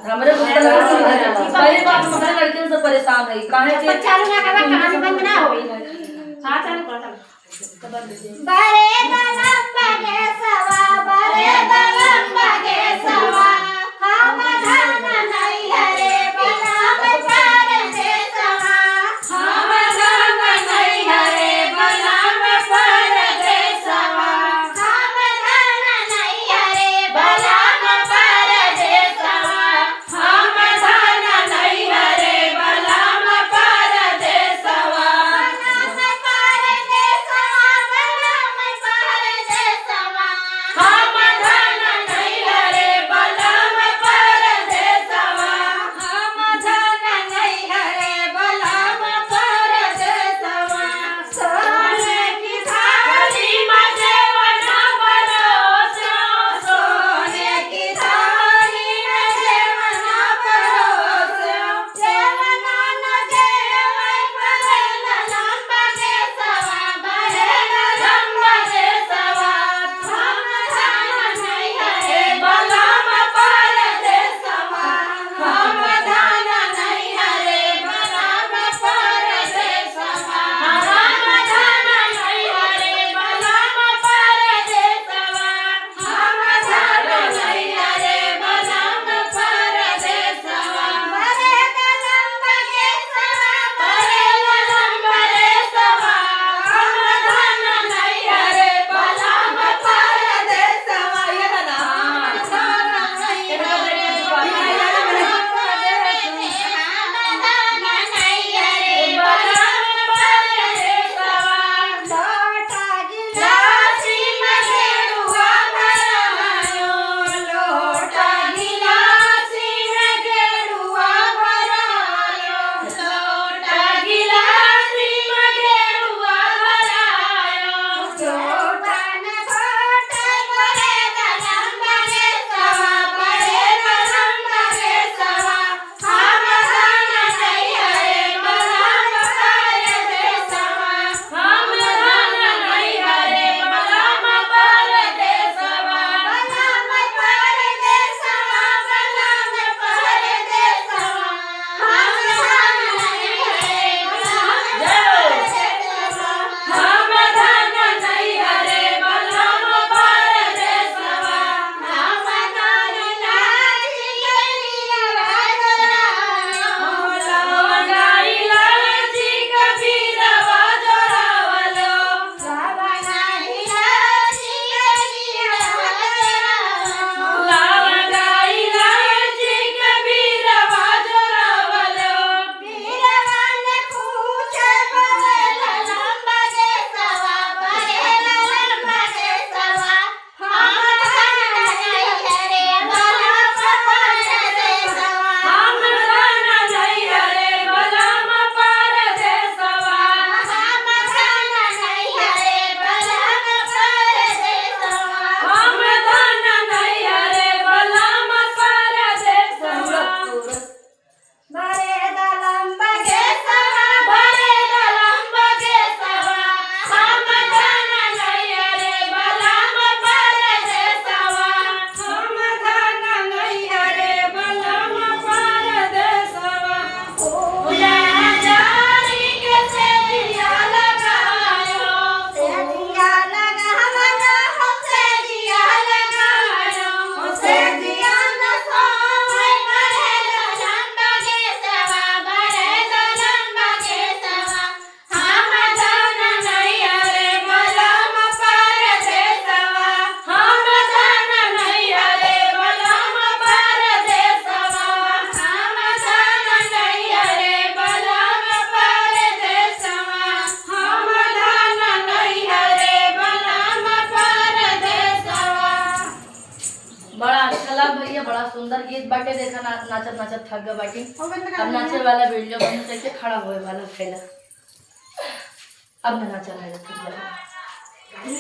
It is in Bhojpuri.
हमरे पहली बात हमारे लड़कियों से परेशान है काहे के चालू ना करबा कहानी बंद ना होई। हां चालू कर बरे दलम बगे सवा बरे दलम बगे सवा हम धन नहीं हरे बलम पर दे सवा हम धन नहीं हरे बलम पर दे सवा हम धन नहीं हरे बलम पर दे सवा हम धन नहीं हरे बलम पर दे सवा बलम पर दे सवा बलम पर दे सवा हम धन नहीं हरे बलम पर दे सवा हम धन नहीं हरे बलम पर दे सवा सोने की थाली में जेवना परोसो सोने की थाली में जेवना परोसो जेवना न जेवै बरे ललम बगे सवा बरे ललम बगे सवा हम धन नहीं हरे बलम पर दे सवा हम धन नहीं हरे बलम पर दे सवा हम धन नहीं हरे बलम पर दे सवा हम धन नहीं हरे बलम पर दे सवा बरे दलम बगे सवा बरे ललम बगे सवा हम धन नहीं हरे बलम पर दे सवा ये ना धन नहीं हरे बलम पर दे हम धन नहीं हरे बलम पर दे सवा लोटा गिलासी में गेरुआ भरायो लोटा गिलासी में गेरुआ भरायो लोटा गिलासी में गेरुआ भरायो लोटन घोटन बरे दलम बगे सवा बरे दलम बगे सवा हम धन नहीं हरे बलम पर दे सवा हम धन नहीं हरे बलम पर दे सवा बलम पर दे सवा बलम पर दे सवा हम धन नहीं हरे बलम पर दे सवा हम धन नहीं हरे बलम पर दे सवा हम धन लाजी गली लगायो लगाई लाजी कबीरवा जोरावलो लगाई लाजी गली लगायो लगाई लाजी कबीरवा जोरावलो बीरवन पूछे बरे ललम बगे सवा बरे ललम बगे सवा हम धन नहीं हरे बलम पर दे सवा हम धन नहीं हरे बलम पर दे सवा हम धन नहीं हरे बलम पर दे सवा हम धन नहीं हरे बलम पर दे सवा बरे दलम बगे सवा बरे दलम बगे सवा हम धन नहीं हरे बलम पर दे सवा हम धन नहीं हरे बलम पर दे सवा पूजा जारी के से दिया लगायो से दिया लगावलो से दिया लगायो से दिया न सोए बरे दलम बगे सवा बरे दलम बगे सवा हम धन नहीं हरे बलम पर दे सवा हम धन नहीं हरे बलम पर दे सवा हम धन नहीं हरे बलम पर दे सवा हम धन नहीं हरे बलम पर दे सवा। बड़ा अच्छा लगा भैया बड़ा सुंदर गीत बाटे देखा नाचत नाचत थक गए बाटी अब नाचे वाला वीडियो बन करके खड़ा होए वाला पहला अब मैं नाचा रहा